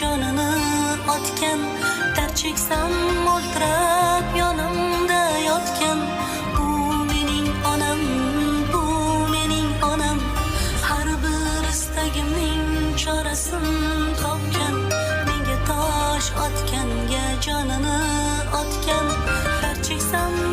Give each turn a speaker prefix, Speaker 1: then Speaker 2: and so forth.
Speaker 1: jonini otgan, dard cheksam o'ltirab yonimda yotgan. Bu mening onam, bu mening onam, har bir istagimning chorasin topgan. Menga tosh otganga jonini otgan, dard cheksam